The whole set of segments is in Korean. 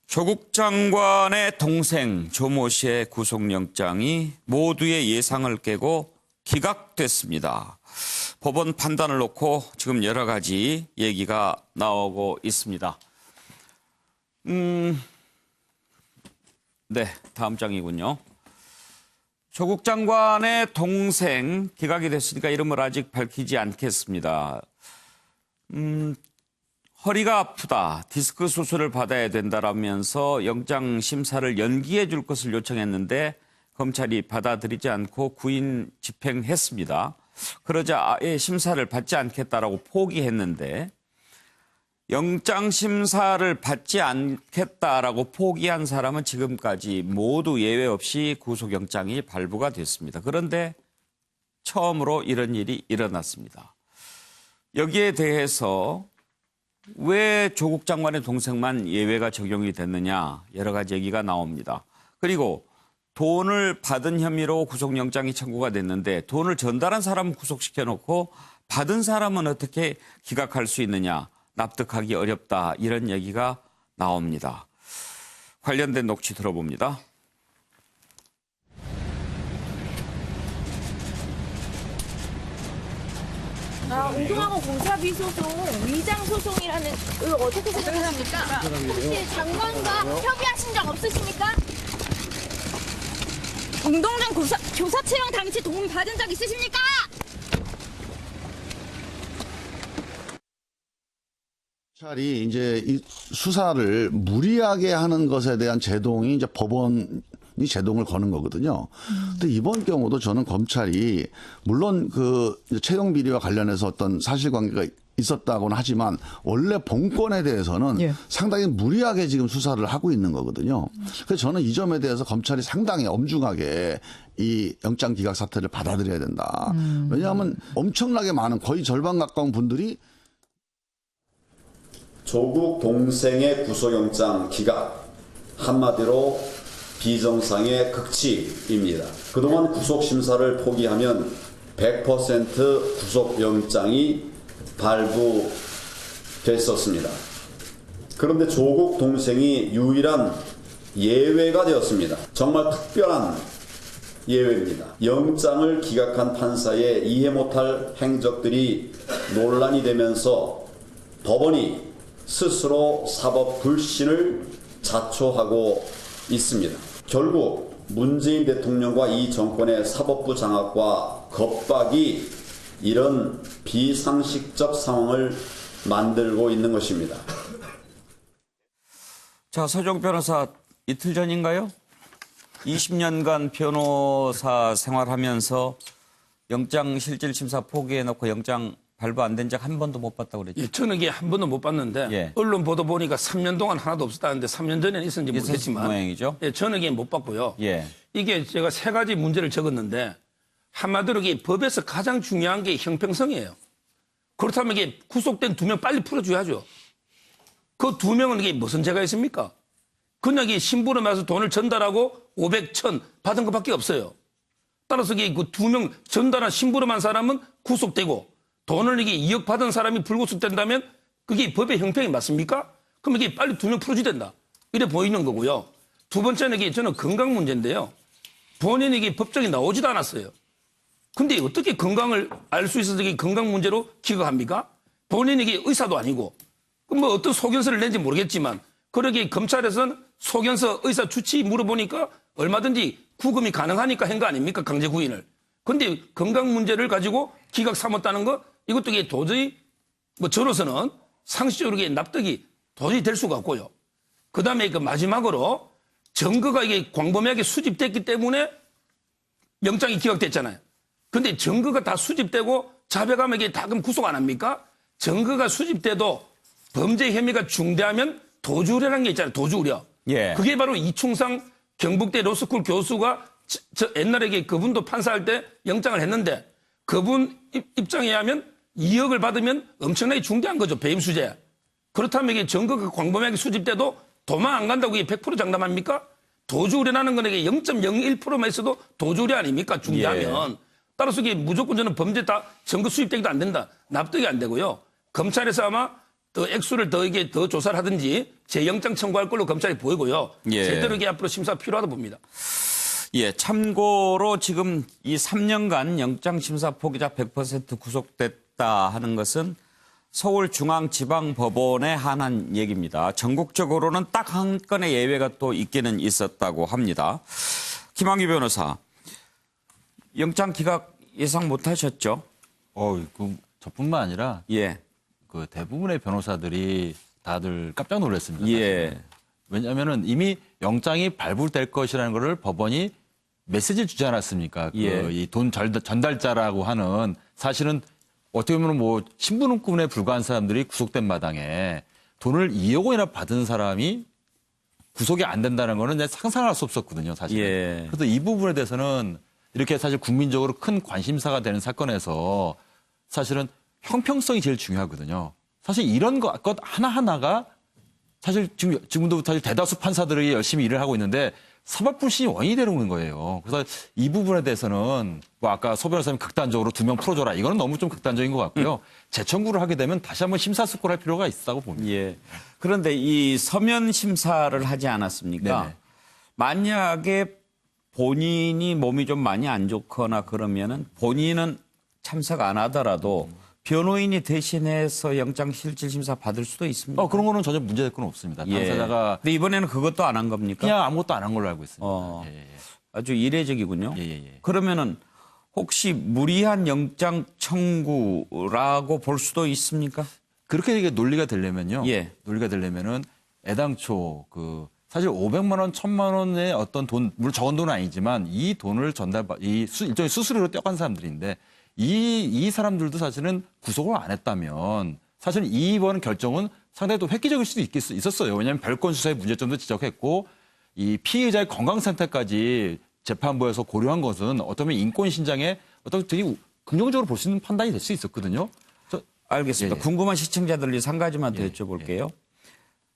조국 장관의 동생 조모 씨의 구속영장이 모두의 예상을 깨고 기각됐습니다. 법원 판단을 놓고 지금 여러 가지 얘기가 나오고 있습니다. 네, 다음 장이군요. 조국 장관의 동생 기각이 됐으니까 이름을 아직 밝히지 않겠습니다. 허리가 아프다, 디스크 수술을 받아야 된다라면서 영장 심사를 연기해 줄 것을 요청했는데 검찰이 받아들이지 않고 구인 집행했습니다. 그러자 아예 심사를 받지 않겠다라고 포기했는데 영장 심사를 받지 않겠다라고 포기한 사람은 지금까지 모두 예외 없이 구속영장이 발부가 됐습니다. 그런데 처음으로 이런 일이 일어났습니다. 여기에 대해서 왜 조국 장관의 동생만 예외가 적용이 됐느냐 여러 가지 얘기가 나옵니다. 그리고 돈을 받은 혐의로 구속영장이 청구가 됐는데 돈을 전달한 사람은 구속시켜놓고 받은 사람은 어떻게 기각할 수 있느냐 납득하기 어렵다 이런 얘기가 나옵니다. 관련된 녹취 들어봅니다. 운동하고 공사비 소송, 위장 소송이라는 이거 어떻게 생각합니까? 혹시 장관과 협의하신 적 없으십니까? 공동장 교사 채용 당시 도움 받은 적 있으십니까? 검찰이 이제 이 수사를 무리하게 하는 것에 대한 제동이 이제 법원이 제동을 거는 거거든요. 근데 이번 경우도 저는 검찰이 물론 그 채용 비리와 관련해서 어떤 사실관계가 있었다고는 하지만 원래 본건에 대해서는 상당히 무리하게 지금 수사를 하고 있는 거거든요. 그래서 저는 이 점에 대해서 검찰이 상당히 엄중하게 이 영장 기각 사태를 받아들여야 된다. 왜냐하면 엄청나게 많은 거의 절반 가까운 분들이 조국 동생의 구속영장 기각, 한마디로 비정상의 극치입니다. 그동안 구속심사를 포기하면 100% 구속영장이 발부됐었습니다. 그런데 조국 동생이 유일한 예외가 되었습니다. 정말 특별한 예외입니다. 영장을 기각한 판사의 이해 못할 행적들이 논란이 되면서 법원이 스스로 사법 불신을 자초하고 있습니다. 결국 문재인 대통령과 이 정권의 사법부 장악과 겁박이 이런 비상식적 상황을 만들고 있는 것입니다. 자, 서정 변호사 이틀 전인가요? 20년간 변호사 생활하면서 영장 실질심사 포기해놓고 영장 발부 안 된 적 한 번도 못 봤다고 그랬죠? 예, 저는 이게 한 번도 못 봤는데 예. 언론 보도 보니까 3년 동안 하나도 없었다는데 3년 전에는 있었는지 모르겠지만 모양이죠? 예, 저는 이게 못 봤고요. 예. 이게 제가 세 가지 문제를 적었는데 한마디로 이게 법에서 가장 중요한 게 형평성이에요. 그렇다면 이게 구속된 2명 빨리 풀어줘야죠. 그 2명은 이게 무슨 죄가 있습니까? 그냥 이게 심부름해서 돈을 전달하고 500, 1000 받은 것밖에 없어요. 따라서 이게 그 2명 전달한 심부름한 사람은 구속되고 돈을 이게 2억 받은 사람이 불구속된다면 그게 법의 형평이 맞습니까? 그럼 이게 빨리 2명 풀어줘야 된다. 이래 보이는 거고요. 두 번째는 이게 저는 건강 문제인데요. 본인이 이게 법정에 나오지도 않았어요. 근데 어떻게 건강을 알 수 있어서 이게 건강 문제로 기각합니까? 본인이 이게 의사도 아니고. 그럼 뭐 어떤 소견서를 낸지 모르겠지만 그러게 검찰에서는 소견서 의사 주치 물어보니까 얼마든지 구금이 가능하니까 한 거 아닙니까? 강제 구인을. 근데 건강 문제를 가지고 기각 삼았다는 거 이것도 이게 도저히 뭐 저로서는 상식적으로 이게 납득이 도저히 될 수가 없고요. 그 다음에 그 마지막으로 증거가 이게 광범위하게 수집됐기 때문에 영장이 기각됐잖아요. 근데 증거가 다 수집되고 자백하면 이게 다 그럼 구속 안 합니까? 증거가 수집돼도 범죄 혐의가 중대하면 도주우려라는 게 있잖아요. 도주우려. 예. 그게 바로 이충상 경북대 로스쿨 교수가 저 옛날에 그분도 판사할 때 영장을 했는데 그분 입장에 하면 2억을 받으면 엄청나게 중대한 거죠. 배임수재. 그렇다면 이게 증거가 광범위하게 수집돼도 도망 안 간다고 이게 100% 장담합니까? 도주우려라는 건 이게 0.01%만 있어도 도주우려 아닙니까? 중대하면. 예. 따라서 이게 무조건 저는 범죄 다 증거 수집되기도 안 된다. 납득이 안 되고요. 검찰에서 아마 더 액수를 더 이게 더 조사를 하든지 재영장 청구할 걸로 검찰이 보이고요. 예. 제대로 이게 앞으로 심사가 필요하다 봅니다. 예, 참고로 지금 이 3년간 영장심사 포기자 100% 구속됐다 하는 것은 서울중앙지방법원에 한한 얘기입니다. 전국적으로는 딱 한 건의 예외가 또 있기는 있었다고 합니다. 김학의 변호사, 영장 기각 예상 못 하셨죠? 그 저뿐만 아니라 예. 그 대부분의 변호사들이 다들 깜짝 놀랐습니다. 예. 사실은. 왜냐하면은 이미 영장이 발부될 것이라는 것을 법원이 메시지를 주지 않았습니까? 예. 이 돈 전달자라고 하는 사실은 어떻게 보면 뭐 신분군에 불과한 사람들이 구속된 마당에 돈을 2억 원이나 받은 사람이 구속이 안 된다는 거는 상상할 수 없었거든요, 사실. 예. 그래서 이 부분에 대해서는 이렇게 사실 국민적으로 큰 관심사가 되는 사건에서 사실은 형평성이 제일 중요하거든요. 사실 이런 것 하나하나가 사실 지금도 사실 대다수 판사들이 열심히 일을 하고 있는데 사법불신이 원인이 되는 거예요. 그래서 이 부분에 대해서는 뭐 아까 소 변호사님 극단적으로 2명 풀어줘라. 이거는 너무 좀 극단적인 것 같고요. 재청구를 하게 되면 다시 한번 심사숙고를 할 필요가 있다고 봅니다. 예. 그런데 이 서면 심사를 하지 않았습니까? 네네. 만약에 본인이 몸이 좀 많이 안 좋거나 그러면은 본인은 참석 안 하더라도 변호인이 대신해서 영장실질심사 받을 수도 있습니다. 그런 거는 전혀 문제될 건 없습니다. 예. 당사자가 근데 이번에는 그것도 안 한 겁니까? 그냥 아무것도 안 한 걸로 알고 있습니다. 예. 아주 이례적이군요. 예. 그러면은 혹시 무리한 영장 청구라고 볼 수도 있습니까? 그렇게 이게 논리가 되려면요. 예. 논리가 되려면은 애당초 사실 500만 원, 1000만 원의 어떤 돈, 물론 적은 돈은 아니지만 이 돈을 일종의 수수료로 떼어간 사람들인데 이 사람들도 사실은 구속을 안 했다면 사실은 이번 결정은 상당히 또 획기적일 수도 있었어요. 왜냐하면 별건 수사의 문제점도 지적했고 이 피의자의 건강 상태까지 재판부에서 고려한 것은 어쩌면 인권 신장에 어떤 되게 긍정적으로 볼 수 있는 판단이 될 수 있었거든요. 알겠습니다. 예. 궁금한 시청자들 위해서 한 가지만 더 여쭤볼게요.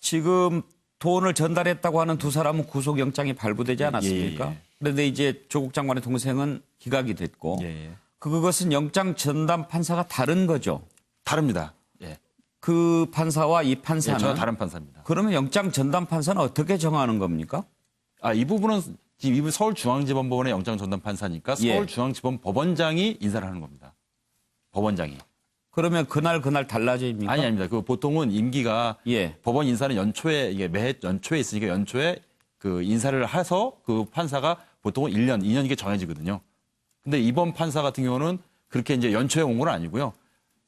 지금 돈을 전달했다고 하는 두 사람은 구속영장이 발부되지 않았습니까? 예. 그런데 이제 조국 장관의 동생은 기각이 됐고 예. 그것은 영장 전담 판사가 다른 거죠. 다릅니다. 예. 그 판사와 이 판사는 전혀 다른 판사입니다. 그러면 영장 전담 판사는 어떻게 정하는 겁니까? 이 부분은 지금 이분 서울중앙지방법원의 영장 전담 판사니까 예. 서울중앙지법 법원장이 인사를 하는 겁니다. 법원장이. 그러면 그날 달라집니까? 아닙니다. 그 보통은 임기가 예. 법원 인사는 연초에 이게 매해 연초에 있으니까 연초에 그 인사를 해서 그 판사가 보통은 1년, 2년 이게 정해지거든요. 근데 이번 판사 같은 경우는 그렇게 이제 연초에 온 건 아니고요.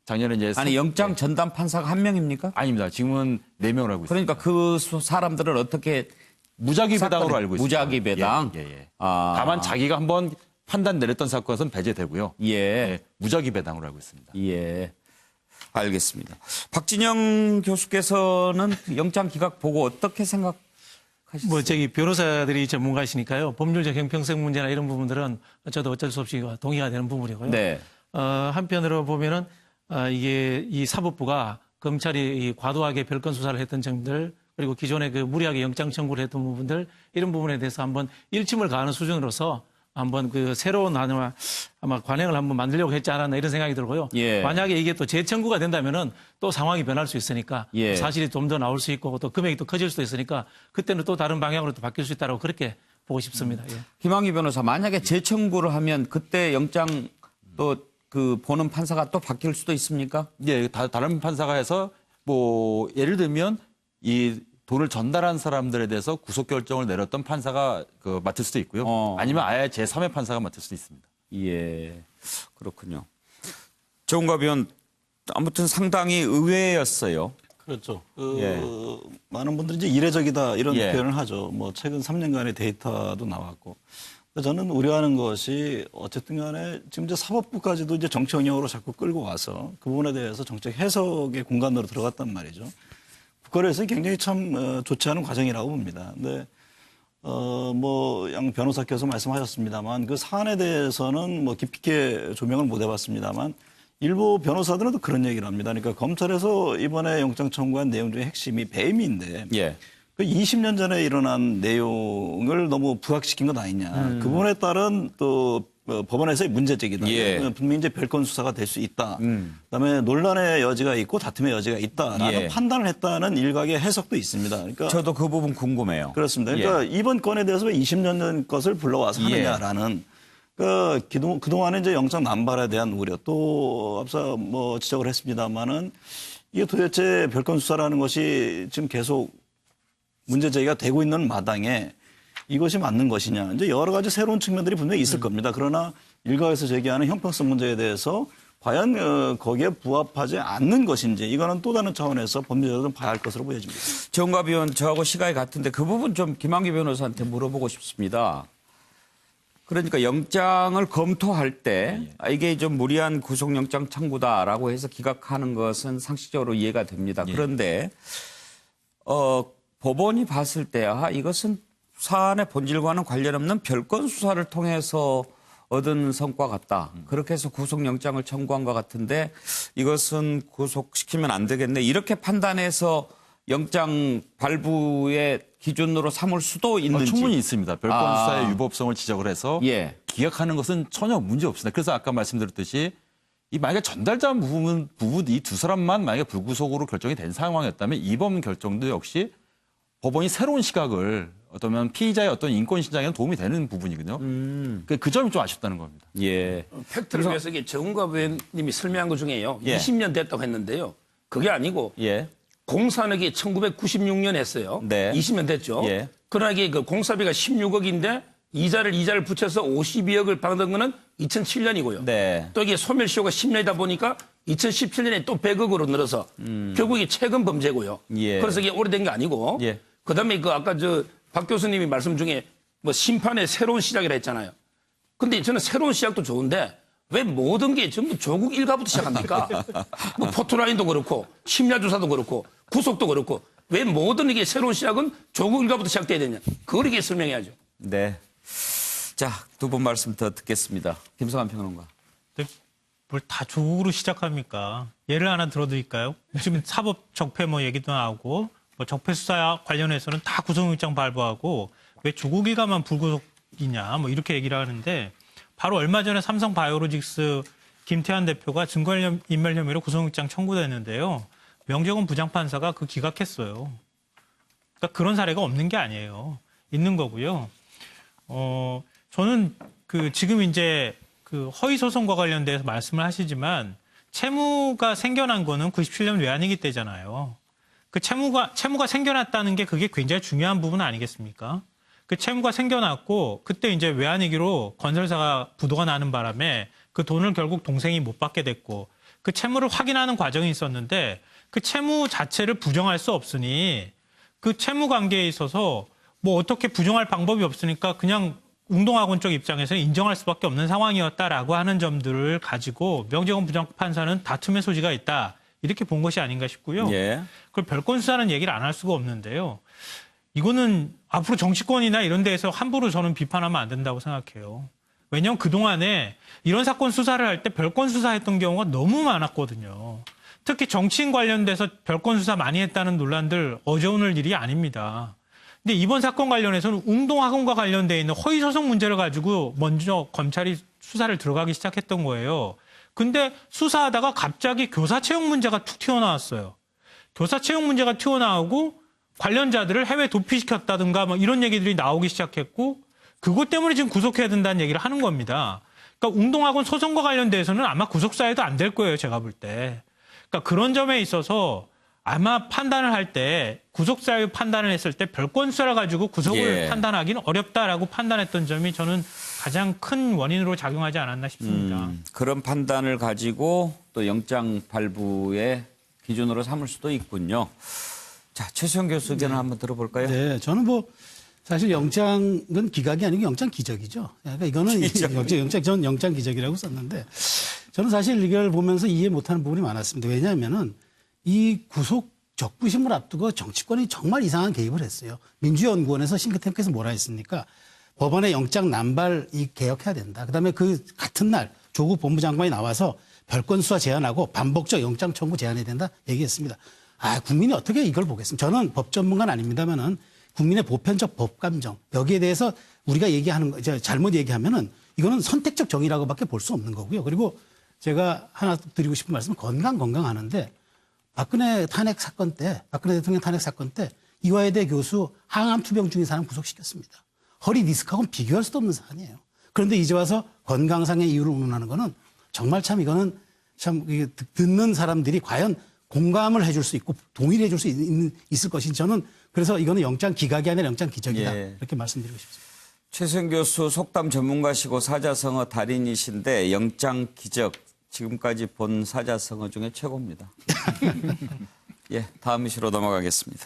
작년에 이제 아니 영장 전담 판사가 한 명입니까? 아닙니다. 지금은 4명을 알고 있습니다. 그러니까 그 사람들은 어떻게 무작위 배당으로 알고 있습니다. 무작위 배당? 예. 아. 다만 자기가 한번 판단 내렸던 사건은 배제되고요. 예. 무작위 배당으로 알고 있습니다. 예. 알겠습니다. 박진영 교수께서는 영장 기각 보고 어떻게 생각하셨어요? 변호사들이 전문가이시니까요. 법률적 형평성 문제나 이런 부분들은 저도 어쩔 수 없이 동의가 되는 부분이고요. 네. 한편으로 보면은 이게 이 사법부가 검찰이 이 과도하게 별건 수사를 했던 점들 그리고 기존에 그 무리하게 영장 청구를 했던 부분들 이런 부분에 대해서 한번 일침을 가하는 수준으로서 한번 그 새로운 아마 관행을 한번 만들려고 했지 않았나 이런 생각이 들고요. 예. 만약에 이게 또 재청구가 된다면은 또 상황이 변할 수 있으니까 예. 사실이 좀 더 나올 수 있고 또 금액이 또 커질 수도 있으니까 그때는 또 다른 방향으로 또 바뀔 수 있다고 그렇게 보고 싶습니다. 예. 김학의 변호사 만약에 재청구를 하면 그때 영장 또 그 보는 판사가 또 바뀔 수도 있습니까? 예, 다른 판사가 해서 뭐 예를 들면 이 돈을 전달한 사람들에 대해서 구속 결정을 내렸던 판사가 맡을 수도 있고요. 아니면 아예 제3의 판사가 맡을 수도 있습니다. 예. 그렇군요. 정은갑 의원 아무튼 상당히 의외였어요. 그렇죠. 예. 많은 분들이 이제 이례적이다 이런 예. 표현을 하죠. 뭐 최근 3년간의 데이터도 나왔고. 저는 우려하는 것이 어쨌든 간에 지금 이제 사법부까지도 이제 정치 영역으로 자꾸 끌고 와서 그 부분에 대해서 정책 해석의 공간으로 들어갔단 말이죠. 국가에서 굉장히 참 좋지 않은 과정이라고 봅니다. 근데 뭐 양 변호사께서 말씀하셨습니다만 그 사안에 대해서는 뭐 깊이 있게 조명을 못 해봤습니다만 일부 변호사들은 또 그런 얘기를 합니다. 그러니까 검찰에서 이번에 영장 청구한 내용 중에 핵심이 배임인데 예. 그 20년 전에 일어난 내용을 너무 부각시킨 것 아니냐. 그 부분에 따른 또 법원에서의 문제제기다. 예. 분명히 이제 별건 수사가 될 수 있다. 그다음에 논란의 여지가 있고 다툼의 여지가 있다라는 예. 판단을 했다는 일각의 해석도 있습니다. 그러니까 저도 그 부분 궁금해요. 그렇습니다. 그러니까 이번 건에 대해서 왜 20년 전 것을 불러와서 예. 하느냐라는 그동안에 이제 영장 남발에 대한 우려 또 앞서 뭐 지적을 했습니다만은 이게 도대체 별건 수사라는 것이 지금 계속 문제 제기가 되고 있는 마당에 이것이 맞는 것이냐. 이제 여러 가지 새로운 측면들이 분명히 있을 겁니다. 그러나 일각에서 제기하는 형평성 문제에 대해서 과연 거기에 부합하지 않는 것인지 이거는 또 다른 차원에서 법률적으로 봐야 할 것으로 보여집니다. 정갑 의원 저하고 시각이 같은데 그 부분 좀 김한기 변호사한테 물어보고 싶습니다. 그러니까 영장을 검토할 때 이게 좀 무리한 구속영장 청구다라고 해서 기각하는 것은 상식적으로 이해가 됩니다. 그런데 법원이 봤을 때 이것은 사안의 본질과는 관련 없는 별건 수사를 통해서 얻은 성과 같다. 그렇게 해서 구속영장을 청구한 것 같은데 이것은 구속시키면 안 되겠네. 이렇게 판단해서 영장 발부의 기준으로 삼을 수도 있는지. 충분히 있습니다. 별건 수사의 유법성을 지적을 해서 예. 기각하는 것은 전혀 문제 없습니다. 그래서 아까 말씀드렸듯이 이 만약에 전달자 부분 이 두 사람만 만약에 불구속으로 결정이 된 상황이었다면 이번 결정도 역시 법원이 새로운 시각을 어쩌면 피의자의 어떤 인권 신장에는 도움이 되는 부분이거든요. 그 점이 좀 아쉽다는 겁니다. 예. 팩트를 위해서 이게 정은갑 의원님이 설명한 것 중에요. 예. 20년 됐다고 했는데요. 그게 아니고 예. 공사는 1996년 했어요. 네. 20년 됐죠. 예. 그러나 이게 그 공사비가 16억인데 이자를 붙여서 52억을 받은 거는 2007년이고요. 네. 또 이게 소멸시효가 10년이다 보니까 2017년에 또 100억으로 늘어서 결국 이게 최근 범죄고요. 예. 그래서 이게 오래된 게 아니고. 예. 그다음에 그 아까 박 교수님이 말씀 중에 뭐 심판의 새로운 시작이라 했잖아요. 근데 저는 새로운 시작도 좋은데 왜 모든 게 전부 조국 일가부터 시작합니까? 뭐 포토라인도 그렇고 심야조사도 그렇고 구속도 그렇고 왜 모든 이게 새로운 시작은 조국 일가부터 시작돼야 되냐? 그걸 이게 설명해야죠. 네. 자, 두 분 말씀 더 듣겠습니다. 김성환 평론가. 뭘 다 조국으로 시작합니까? 예를 하나 들어드릴까요? 지금 사법 적폐 뭐 얘기도 나오고 뭐 적폐 수사 관련해서는 다 구속영장 발부하고 왜 조국 일가만 불구속이냐 뭐 이렇게 얘기를 하는데 바로 얼마 전에 삼성 바이오로직스 김태환 대표가 증거인멸 혐의로 구속영장 청구됐는데요. 명재건 부장판사가 그 기각했어요. 그러니까 그런 사례가 없는 게 아니에요. 있는 거고요. 저는 지금 이제 허위 소송과 관련돼서 말씀을 하시지만 채무가 생겨난 거는 97년 외환위기 때잖아요. 그 채무가 생겨났다는 게 그게 굉장히 중요한 부분 아니겠습니까? 그 채무가 생겨났고 그때 이제 외환위기로 건설사가 부도가 나는 바람에 그 돈을 결국 동생이 못 받게 됐고 그 채무를 확인하는 과정이 있었는데 그 채무 자체를 부정할 수 없으니 그 채무 관계에 있어서 뭐 어떻게 부정할 방법이 없으니까 그냥 웅동학원 쪽 입장에서는 인정할 수밖에 없는 상황이었다라고 하는 점들을 가지고 명재건 부장판사는 다툼의 소지가 있다. 이렇게 본 것이 아닌가 싶고요. 예. 그걸 별건 수사는 얘기를 안 할 수가 없는데요. 이거는 앞으로 정치권이나 이런 데에서 함부로 저는 비판하면 안 된다고 생각해요. 왜냐하면 그동안에 이런 사건 수사를 할 때 별건 수사했던 경우가 너무 많았거든요. 특히 정치인 관련돼서 별건 수사 많이 했다는 논란들 어제 오늘 일이 아닙니다. 근데 이번 사건 관련해서는 웅동학원과 관련돼 있는 허위소송 문제를 가지고 먼저 검찰이 수사를 들어가기 시작했던 거예요. 근데 수사하다가 갑자기 교사 채용 문제가 툭 튀어나왔어요. 교사 채용 문제가 튀어나오고 관련자들을 해외 도피시켰다든가 뭐 이런 얘기들이 나오기 시작했고 그것 때문에 지금 구속해야 된다는 얘기를 하는 겁니다. 그러니까 웅동학원 소송과 관련돼서는 아마 구속사유도 안 될 거예요. 제가 볼 때. 그러니까 그런 점에 있어서 아마 판단을 할 때 구속사유 판단을 했을 때 별건 수사를 가지고 구속을 판단하기는 어렵다라고 판단했던 점이 저는 가장 큰 원인으로 작용하지 않았나 싶습니다. 그런 판단을 가지고 또 영장 발부의 기준으로 삼을 수도 있군요. 자, 최수영 교수 의견을 한번 들어볼까요? 네, 저는 사실 영장은 기각이 아니고 영장 기적이죠. 그러니까 이거는 전 영장 기적이라고 썼는데 저는 사실 이걸 보면서 이해 못하는 부분이 많았습니다. 왜냐하면은 이 구속 적부심을 앞두고 정치권이 정말 이상한 개입을 했어요. 민주연구원에서 싱크탱크에서 뭐라 했습니까? 법원의 영장 남발 개혁해야 된다. 그다음에 그 같은 날 조국 법무장관이 나와서 별건 수사 제한하고 반복적 영장 청구 제한해야 된다 얘기했습니다. 국민이 어떻게 이걸 보겠습니까? 저는 법 전문가는 아닙니다만은 국민의 보편적 법 감정 여기에 대해서 우리가 얘기하는 거 잘못 얘기하면은 이거는 선택적 정의라고밖에 볼 수 없는 거고요. 그리고 제가 하나 드리고 싶은 말씀은 건강하는데 박근혜 대통령 탄핵 사건 때 이화여대 교수 항암 투병 중인 사람 구속시켰습니다. 허리 디스크하고는 비교할 수도 없는 사안이에요. 그런데 이제 와서 건강상의 이유를 운운하는 거는 정말 참 이거는 참 듣는 사람들이 과연 공감을 해줄 수 있고 동의를 해줄 수 있을 것인지 저는 그래서 이거는 영장 기각이 아니라 영장 기적이다. 예. 이렇게 말씀드리고 싶습니다. 최수영 교수 속담 전문가시고 사자성어 달인이신데 영장 기적 지금까지 본 사자성어 중에 최고입니다. 예, 다음 이슈로 넘어가겠습니다.